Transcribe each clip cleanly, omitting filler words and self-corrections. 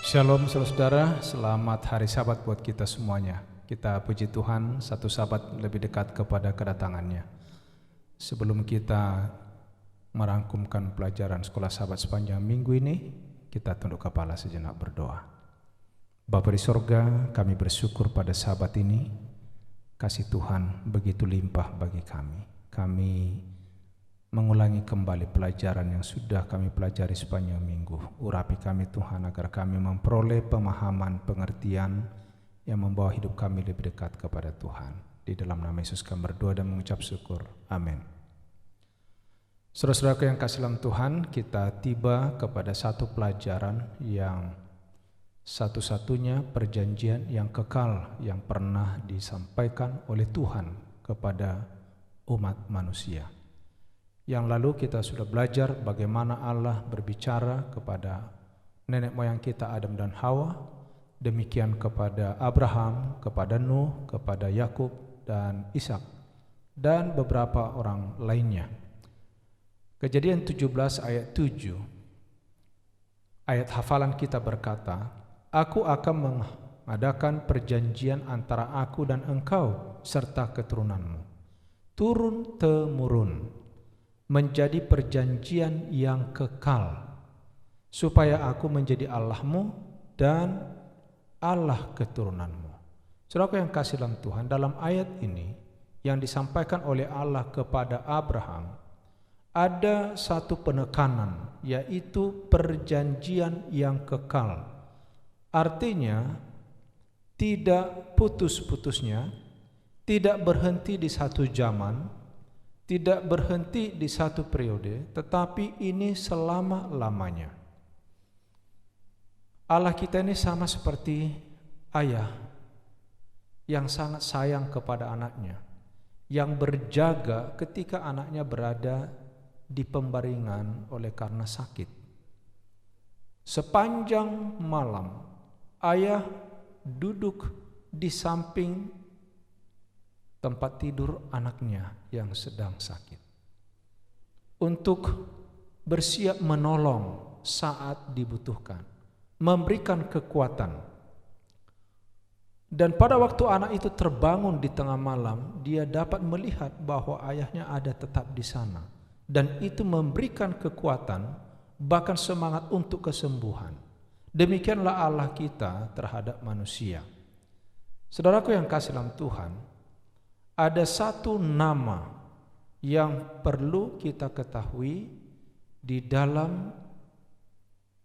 Shalom saudara, selamat hari Sabat buat kita semuanya. Kita puji Tuhan, satu Sabat lebih dekat kepada kedatangannya. Sebelum kita merangkumkan pelajaran sekolah Sabat sepanjang minggu ini, kita tunduk kepala sejenak berdoa. Bapa di sorga, kami bersyukur pada Sabat ini, kasih Tuhan begitu limpah bagi kami. Kami mengulangi kembali pelajaran yang sudah kami pelajari sepanjang minggu. Urapi kami Tuhan agar kami memperoleh pemahaman, pengertian yang membawa hidup kami lebih dekat kepada Tuhan. Di dalam nama Yesus kami berdoa dan mengucap syukur. Amin. Saudara-saudaraku yang kasih dalam Tuhan, kita tiba kepada satu pelajaran yang satu-satunya perjanjian yang kekal yang pernah disampaikan oleh Tuhan kepada umat manusia. Yang lalu kita sudah belajar bagaimana Allah berbicara kepada nenek moyang kita Adam dan Hawa, demikian kepada Abraham, kepada Nuh, kepada Yakub dan Ishak, dan beberapa orang lainnya. Kejadian 17 ayat 7, ayat hafalan kita berkata, "Aku akan mengadakan perjanjian antara aku dan engkau serta keturunanmu, turun-temurun, menjadi perjanjian yang kekal, supaya aku menjadi Allahmu dan Allah keturunanmu." Saudaraku yang kasih dalam Tuhan, dalam ayat ini yang disampaikan oleh Allah kepada Abraham, ada satu penekanan, yaitu perjanjian yang kekal. Artinya tidak putus-putusnya, tidak berhenti di satu zaman, tidak berhenti di satu periode, tetapi ini selama-lamanya. Allah kita ini sama seperti ayah yang sangat sayang kepada anaknya, yang berjaga ketika anaknya berada di pembaringan oleh karena sakit. Sepanjang malam, ayah duduk di samping tempat tidur anaknya yang sedang sakit, untuk bersiap menolong saat dibutuhkan, memberikan kekuatan. Dan pada waktu anak itu terbangun di tengah malam, dia dapat melihat bahwa ayahnya ada tetap di sana, dan itu memberikan kekuatan, bahkan semangat untuk kesembuhan. Demikianlah Allah kita terhadap manusia. Saudaraku yang kasih dalam Tuhan, ada satu nama yang perlu kita ketahui di dalam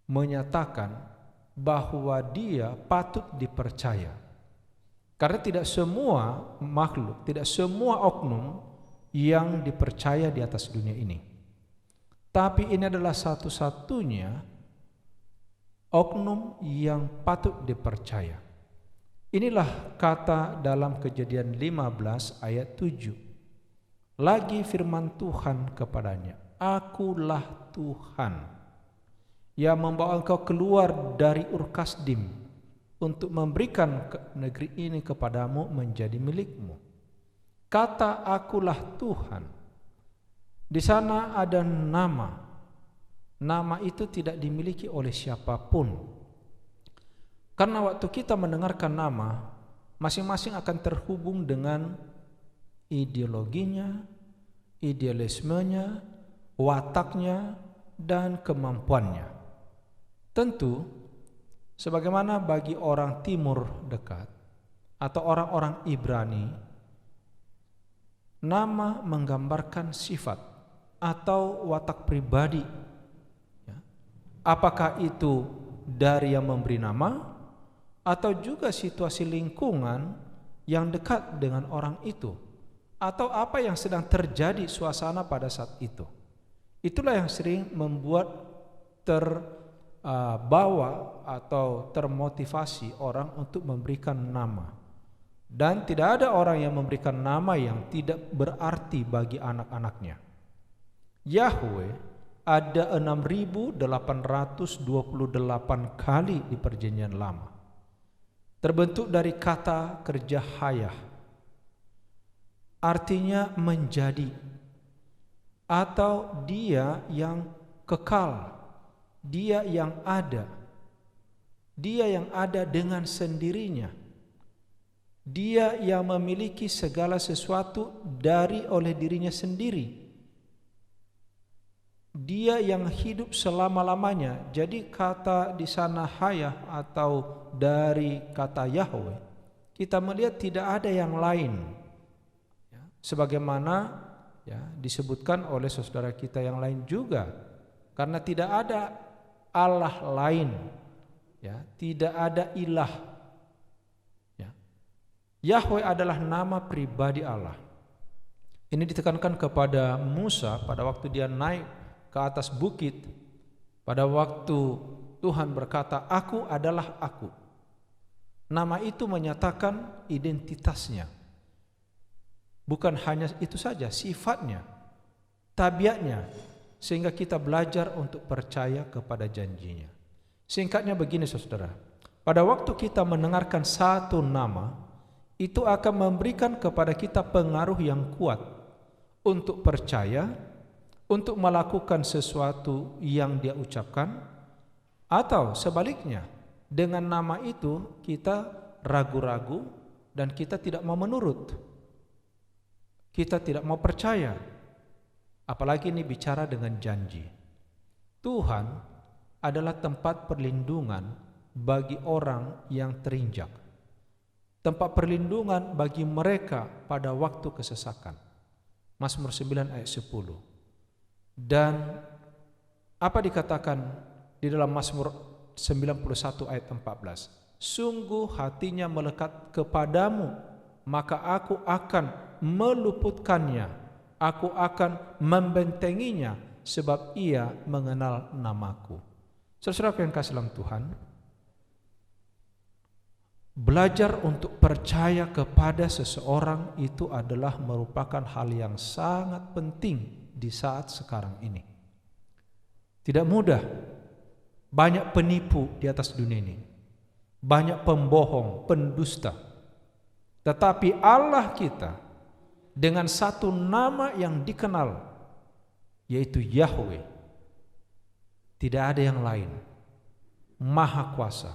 menyatakan bahwa dia patut dipercaya. Karena tidak semua makhluk, tidak semua oknum yang dipercaya di atas dunia ini. Tapi ini adalah satu-satunya oknum yang patut dipercaya. Inilah kata dalam Kejadian 15 ayat 7. Lagi firman Tuhan kepadanya, "Akulah Tuhan yang membawa engkau keluar dari Ur Kasdim untuk memberikan negeri ini kepadamu menjadi milikmu." Kata "akulah Tuhan", di sana ada nama. Nama itu tidak dimiliki oleh siapapun. Karena waktu kita mendengarkan nama, masing-masing akan terhubung dengan ideologinya, idealismenya, wataknya, dan kemampuannya. Tentu, sebagaimana bagi orang Timur Dekat atau orang-orang Ibrani, nama menggambarkan sifat atau watak pribadi. Apakah itu dari yang memberi nama, atau juga situasi lingkungan yang dekat dengan orang itu, atau apa yang sedang terjadi suasana pada saat itu. Itulah yang sering membuat terbawa atau termotivasi orang untuk memberikan nama. Dan tidak ada orang yang memberikan nama yang tidak berarti bagi anak-anaknya. Yahweh ada 6.828 kali di Perjanjian Lama. Terbentuk dari kata kerja hayah, artinya menjadi, atau dia yang kekal, dia yang ada. Dia yang ada dengan sendirinya. Dia yang memiliki segala sesuatu oleh dirinya sendiri. Dia yang hidup selama-lamanya. Jadi kata di sana hayah atau dari kata Yahweh, kita melihat tidak ada yang lain. Sebagaimana disebutkan oleh saudara kita yang lain juga. Karena tidak ada Allah lain. Tidak ada ilah. Yahweh adalah nama pribadi Allah. Ini ditekankan kepada Musa pada waktu dia naik ke atas bukit, pada waktu Tuhan berkata, "Aku adalah Aku." Nama itu menyatakan identitasnya. Bukan hanya itu saja, sifatnya, tabiatnya, sehingga kita belajar untuk percaya kepada janjinya. Singkatnya begini saudara, pada waktu kita mendengarkan satu nama, itu akan memberikan kepada kita pengaruh yang kuat untuk percaya, untuk melakukan sesuatu yang dia ucapkan, atau sebaliknya, dengan nama itu kita ragu-ragu dan kita tidak mau menurut, kita tidak mau percaya. Apalagi ini bicara dengan janji. Tuhan adalah tempat perlindungan bagi orang yang terinjak, tempat perlindungan bagi mereka pada waktu kesesakan. Mazmur 9 ayat 10. Dan apa dikatakan di dalam Mazmur 91 ayat 14? Sungguh hatinya melekat kepadamu, maka aku akan meluputkannya, aku akan membentenginya, sebab ia mengenal namaku. Saudara yang kasih dalam Tuhan, belajar untuk percaya kepada seseorang itu adalah merupakan hal yang sangat penting di saat sekarang ini. Tidak mudah. Banyak penipu di atas dunia ini. Banyak pembohong, pendusta. Tetapi Allah kita dengan satu nama yang dikenal, yaitu Yahweh. Tidak ada yang lain. Maha kuasa,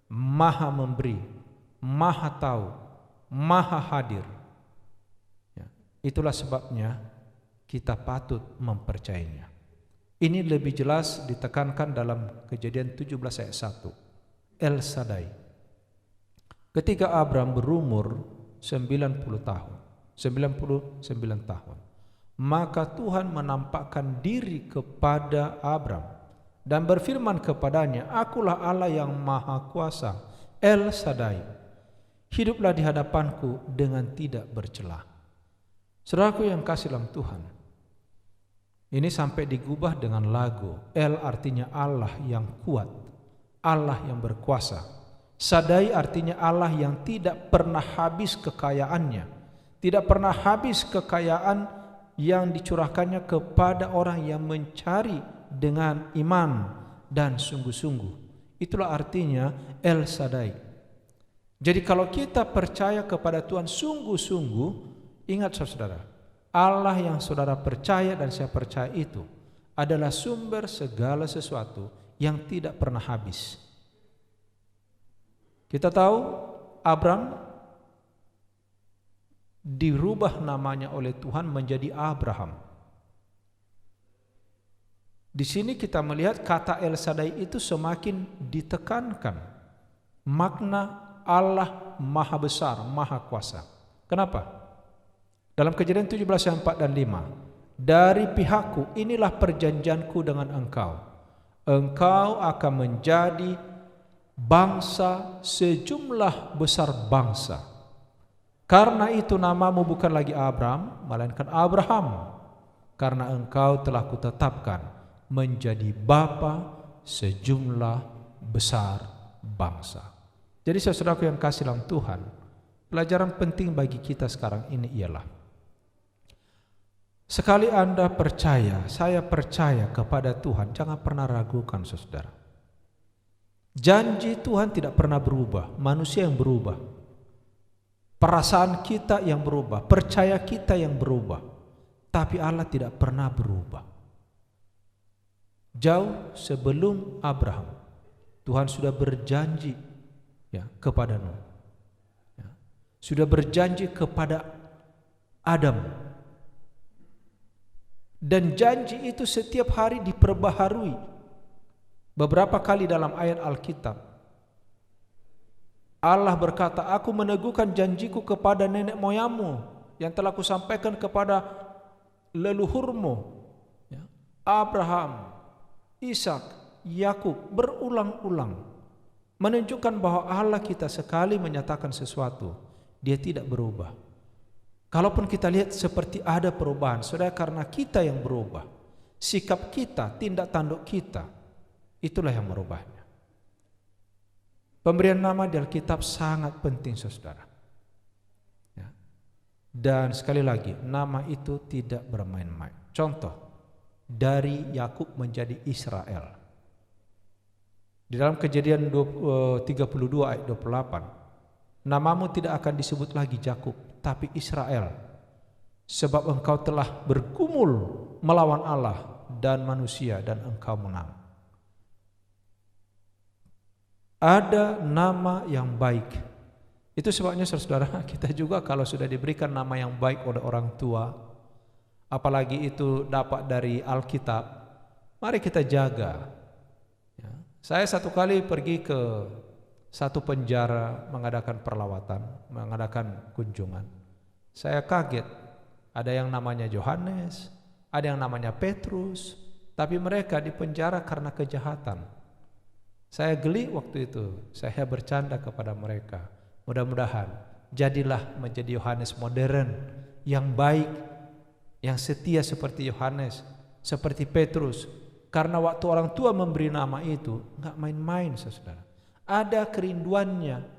maha memberi, maha tahu, maha hadir. Itulah sebabnya kita patut mempercayainya. Ini lebih jelas ditekankan dalam Kejadian 17 ayat 1. El Shaddai. Ketika Abram berumur 99 tahun, maka Tuhan menampakkan diri kepada Abram dan berfirman kepadanya, "Akulah Allah yang Maha Kuasa, El Shaddai. Hiduplah di hadapanku dengan tidak bercela." Saudaraku yang kasih dalam Tuhan, ini sampai digubah dengan lagu. El artinya Allah yang kuat, Allah yang berkuasa. Shaddai artinya Allah yang tidak pernah habis kekayaannya, tidak pernah habis kekayaan yang dicurahkannya kepada orang yang mencari dengan iman dan sungguh-sungguh. Itulah artinya El Shaddai. Jadi kalau kita percaya kepada Tuhan sungguh-sungguh, ingat saudara, Allah yang saudara percaya dan saya percaya itu adalah sumber segala sesuatu yang tidak pernah habis. Kita tahu Abram dirubah namanya oleh Tuhan menjadi Abraham. Di sini kita melihat kata El Shaddai itu semakin ditekankan. Makna Allah Maha Besar, Maha Kuasa. Kenapa? Dalam Kejadian 17 ayat 4 dan 5. Dari pihakku inilah perjanjianku dengan engkau. Engkau akan menjadi bangsa sejumlah besar bangsa. Karena itu namamu bukan lagi Abram, melainkan Abraham. Karena engkau telah kutetapkan menjadi bapa sejumlah besar bangsa. Jadi saudaraku yang kasih dalam Tuhan, pelajaran penting bagi kita sekarang ini ialah, sekali Anda percaya, saya percaya kepada Tuhan, jangan pernah ragukan saudara. Janji Tuhan tidak pernah berubah, manusia yang berubah. Perasaan kita yang berubah, percaya kita yang berubah. Tapi Allah tidak pernah berubah. Jauh sebelum Abraham Tuhan sudah berjanji ya kepada Nuh. Ya. Sudah berjanji kepada Adam. Dan janji itu setiap hari diperbaharui. Beberapa kali dalam ayat Alkitab Allah berkata, aku meneguhkan janjiku kepada nenek moyangmu yang telah kusampaikan kepada leluhurmu, ya, Abraham, Ishak, Yakub, berulang-ulang menunjukkan bahwa Allah kita sekali menyatakan sesuatu, Dia tidak berubah. Kalaupun kita lihat seperti ada perubahan, saudara, karena kita yang berubah, sikap kita, tindak tanduk kita, itulah yang merubahnya. Pemberian nama di Alkitab sangat penting, saudara. Ya. Dan sekali lagi, nama itu tidak bermain-main. Contoh, dari Yakub menjadi Israel. Di dalam Kejadian 32 ayat 28, namamu tidak akan disebut lagi Yakub, tapi Israel, sebab engkau telah bergumul melawan Allah dan manusia dan engkau menang. Ada nama yang baik. Itu sebabnya saudara, kita juga kalau sudah diberikan nama yang baik oleh orang tua, apalagi itu dapat dari Alkitab, mari kita jaga. Ya. Saya satu kali pergi ke satu penjara mengadakan perlawatan, mengadakan kunjungan. Saya kaget, ada yang namanya Yohanes, ada yang namanya Petrus, tapi mereka dipenjara karena kejahatan. Saya geli waktu itu, saya bercanda kepada mereka, mudah-mudahan jadilah menjadi Yohanes modern, yang baik, yang setia seperti Yohanes, seperti Petrus. Karena waktu orang tua memberi nama itu, enggak main-main, saudara. Ada kerinduannya.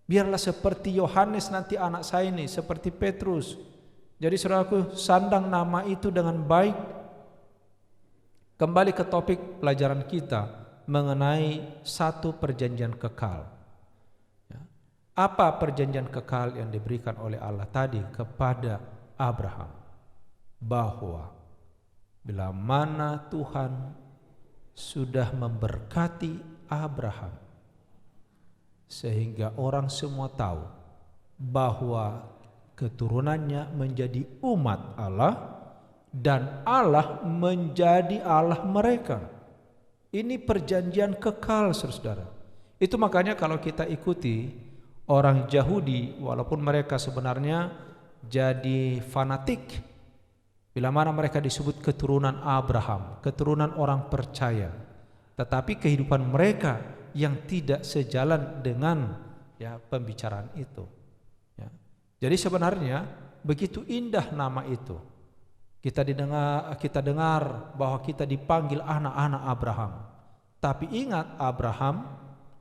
Biarlah seperti Yohanes nanti anak saya ini, seperti Petrus. Jadi saudaraku, sandang nama itu dengan baik. Kembali ke topik pelajaran kita mengenai satu perjanjian kekal. Ya. Apa perjanjian kekal yang diberikan oleh Allah tadi kepada Abraham? Bahwa bila mana Tuhan sudah memberkati Abraham, sehingga orang semua tahu bahwa keturunannya menjadi umat Allah dan Allah menjadi Allah mereka. Ini perjanjian kekal, saudara. Itu makanya kalau kita ikuti orang Yahudi, walaupun mereka sebenarnya jadi fanatik, bila mana mereka disebut keturunan Abraham, keturunan orang percaya, tetapi kehidupan mereka yang tidak sejalan dengan ya pembicaraan itu. Ya. Jadi sebenarnya begitu indah nama itu. Kita dengar bahwa kita dipanggil anak-anak Abraham. Tapi ingat, Abraham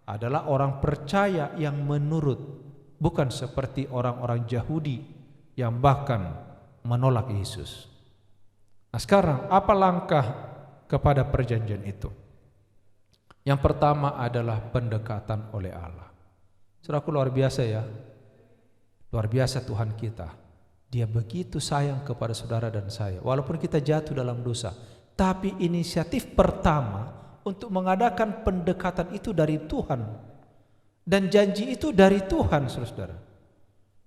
adalah orang percaya yang menurut, bukan seperti orang-orang Yahudi yang bahkan menolak Yesus. Nah, sekarang apa langkah kepada perjanjian itu? Yang pertama adalah pendekatan oleh Allah. Saudaraku, luar biasa ya. Luar biasa Tuhan kita. Dia begitu sayang kepada saudara dan saya. Walaupun kita jatuh dalam dosa, tapi inisiatif pertama untuk mengadakan pendekatan itu dari Tuhan. Dan janji itu dari Tuhan, saudara.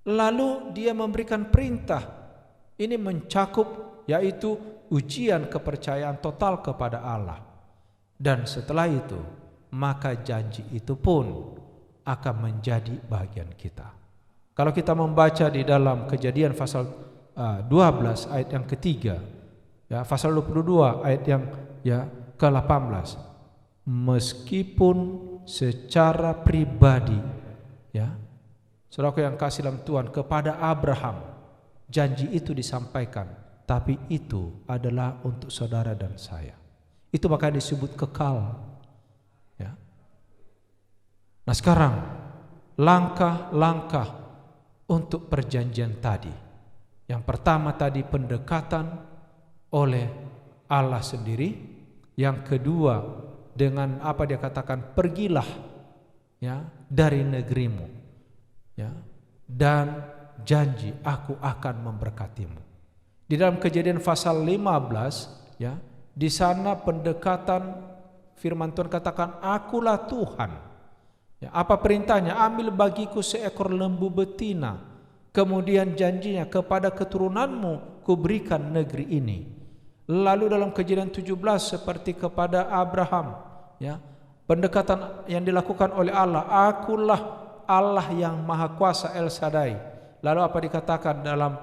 Lalu dia memberikan perintah. Ini mencakup yaitu ujian kepercayaan total kepada Allah. Dan setelah itu, maka janji itu pun akan menjadi bagian kita. Kalau kita membaca di dalam Kejadian pasal 12 ayat yang ketiga, ya, pasal 22 ayat yang ke-18, meskipun secara pribadi, ya, saudaraku yang kasih dalam Tuhan, kepada Abraham janji itu disampaikan, tapi itu adalah untuk saudara dan saya. Itu makanya disebut kekal. Ya. Nah sekarang langkah-langkah untuk perjanjian tadi. Yang pertama tadi pendekatan oleh Allah sendiri. Yang kedua dengan apa dia katakan, pergilah ya dari negerimu, ya, dan janji aku akan memberkatimu. Di dalam Kejadian pasal 15, ya, di sana pendekatan firman Tuhan katakan, akulah Tuhan. Ya, apa perintahnya? Ambil bagiku seekor lembu betina. Kemudian janjinya, kepada keturunanmu kuberikan negeri ini. Lalu dalam Kejadian 17 seperti kepada Abraham, ya, pendekatan yang dilakukan oleh Allah, akulah Allah yang maha kuasa El Shaddai. Lalu apa dikatakan dalam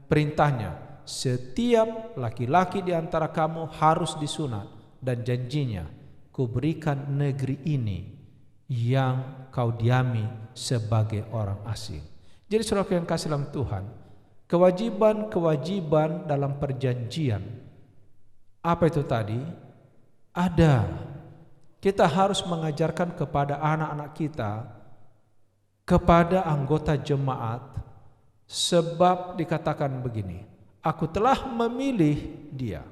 perintahnya? Setiap laki-laki di antara kamu harus disunat, dan janjinya, kuberikan negeri ini yang kau diami sebagai orang asing. Jadi saudara yang kasih dalam Tuhan, kewajiban-kewajiban dalam perjanjian, apa itu tadi? Ada. Kita harus mengajarkan kepada anak-anak kita, kepada anggota jemaat, sebab dikatakan begini, aku telah memilih dia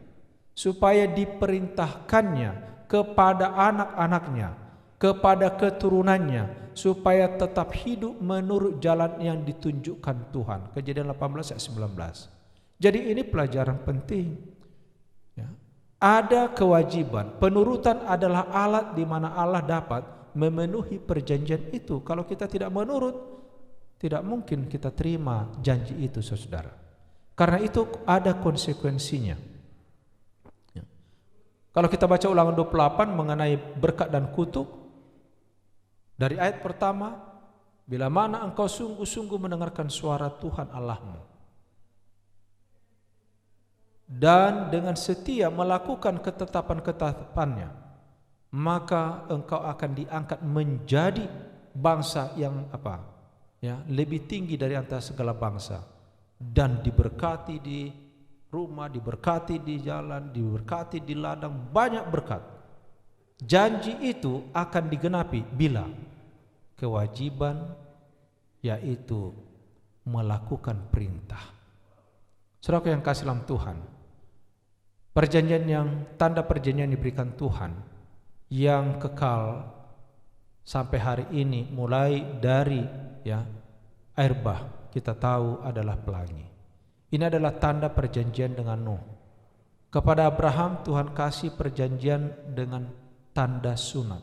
supaya diperintahkannya kepada anak-anaknya, kepada keturunannya, supaya tetap hidup menurut jalan yang ditunjukkan Tuhan. Kejadian 18 ayat 19. Jadi ini pelajaran penting. Ya. Ada kewajiban. Penurutan adalah alat di mana Allah dapat memenuhi perjanjian itu. Kalau kita tidak menurut, tidak mungkin kita terima janji itu, saudara. Karena itu ada konsekuensinya. Ya. Kalau kita baca Ulangan 28 mengenai berkat dan kutuk, dari ayat pertama, bila mana engkau sungguh-sungguh mendengarkan suara Tuhan Allahmu dan dengan setia melakukan ketetapan-ketetapannya, maka engkau akan diangkat menjadi bangsa yang lebih tinggi dari antara segala bangsa, dan diberkati di rumah, diberkati di jalan, diberkati di ladang, banyak berkat. Janji itu akan digenapi bila kewajiban, yaitu melakukan perintah. Saudara yang kasih dalam Tuhan, perjanjian yang tanda perjanjian diberikan Tuhan yang kekal sampai hari ini, mulai dari air bah, kita tahu adalah pelangi. Ini adalah tanda perjanjian dengan Nuh. Kepada Abraham Tuhan kasih perjanjian dengan tanda sunat.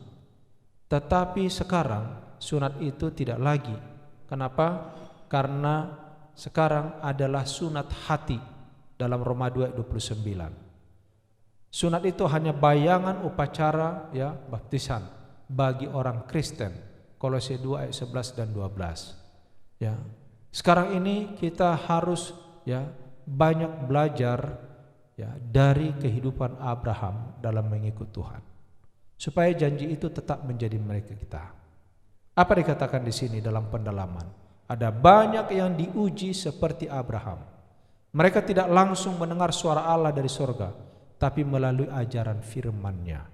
Tetapi sekarang sunat itu tidak lagi. Kenapa? Karena sekarang adalah sunat hati dalam Roma 2 ayat 29. Sunat itu hanya bayangan upacara baptisan bagi orang Kristen. Kolose 2 ayat 11 dan 12. Ya. Sekarang ini kita harus banyak belajar dari kehidupan Abraham dalam mengikut Tuhan, supaya janji itu tetap menjadi milik kita. Apa dikatakan di sini dalam pendalaman? Ada banyak yang diuji seperti Abraham. Mereka tidak langsung mendengar suara Allah dari sorga, tapi melalui ajaran firman-Nya,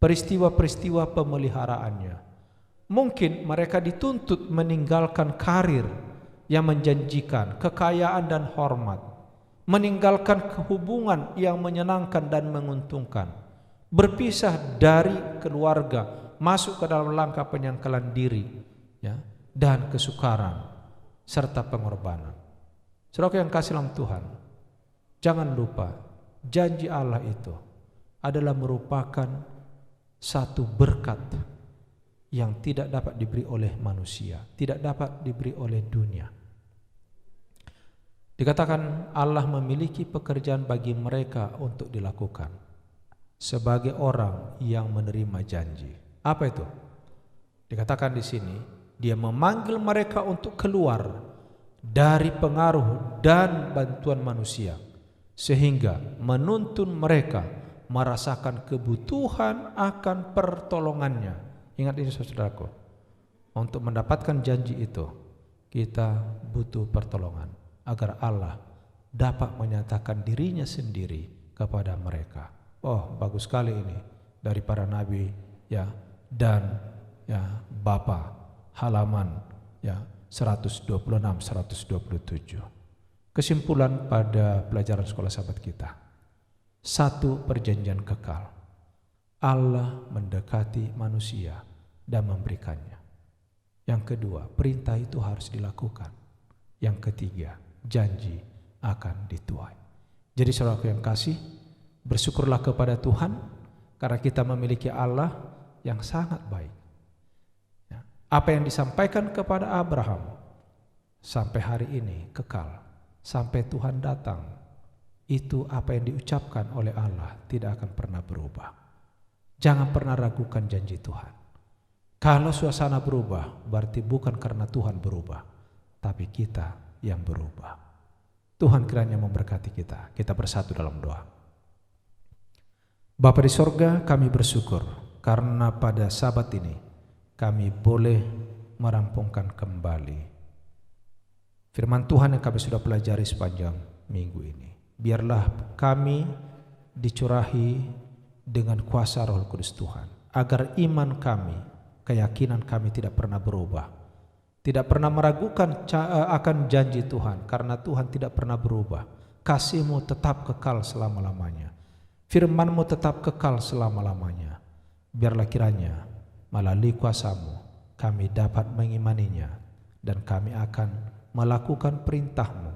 peristiwa-peristiwa pemeliharaannya. Mungkin mereka dituntut meninggalkan karir yang menjanjikan kekayaan dan hormat, meninggalkan hubungan yang menyenangkan dan menguntungkan, berpisah dari keluarga, masuk ke dalam langkah penyangkalan diri, dan kesukaran serta pengorbanan. Saudara yang kasih dalam Tuhan, jangan lupa janji Allah itu adalah merupakan satu berkat yang tidak dapat diberi oleh manusia, tidak dapat diberi oleh dunia. Dikatakan Allah memiliki pekerjaan bagi mereka untuk dilakukan sebagai orang yang menerima janji. Apa itu? Dikatakan di sini, Dia memanggil mereka untuk keluar dari pengaruh dan bantuan manusia, sehingga menuntun mereka merasakan kebutuhan akan pertolongannya. Ingat ini saudaraku, untuk mendapatkan janji itu kita butuh pertolongan agar Allah dapat menyatakan dirinya sendiri kepada mereka. Oh, bagus sekali ini dari para nabi dan Bapa, halaman 126 127. Kesimpulan pada pelajaran sekolah sahabat kita. 1. Perjanjian kekal. Allah mendekati manusia dan memberikannya. Yang kedua, perintah itu harus dilakukan. Yang ketiga, janji akan dituai. Jadi saudaraku yang kasih, bersyukurlah kepada Tuhan Karena kita memiliki Allah yang sangat baik. Ya. Apa yang disampaikan kepada Abraham sampai hari ini kekal. Sampai Tuhan datang, itu apa yang diucapkan oleh Allah tidak akan pernah berubah. Jangan pernah ragukan janji Tuhan. Kalau suasana berubah, berarti bukan karena Tuhan berubah, tapi kita yang berubah. Tuhan kiranya memberkati kita. Kita bersatu dalam doa. Bapa di sorga, kami bersyukur karena pada Sabat ini kami boleh merampungkan kembali firman Tuhan yang kami sudah pelajari sepanjang minggu ini. Biarlah kami dicurahi dengan kuasa Roh Kudus Tuhan, agar iman kami, keyakinan kami tidak pernah berubah, tidak pernah meragukan akan janji Tuhan, karena Tuhan tidak pernah berubah. Kasih-Mu tetap kekal selama-lamanya. Firman-Mu tetap kekal selama-lamanya. Biarlah kiranya melalui kuasa-Mu kami dapat mengimaninya, dan kami akan melakukan perintah-Mu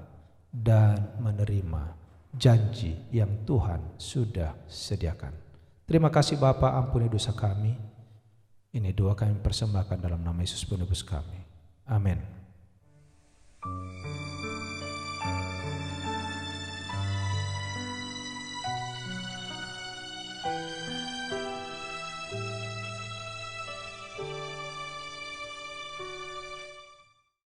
dan menerima janji yang Tuhan sudah sediakan. Terima kasih Bapa, ampuni dosa kami. Ini doa kami persembahkan dalam nama Yesus penebus kami. Amin.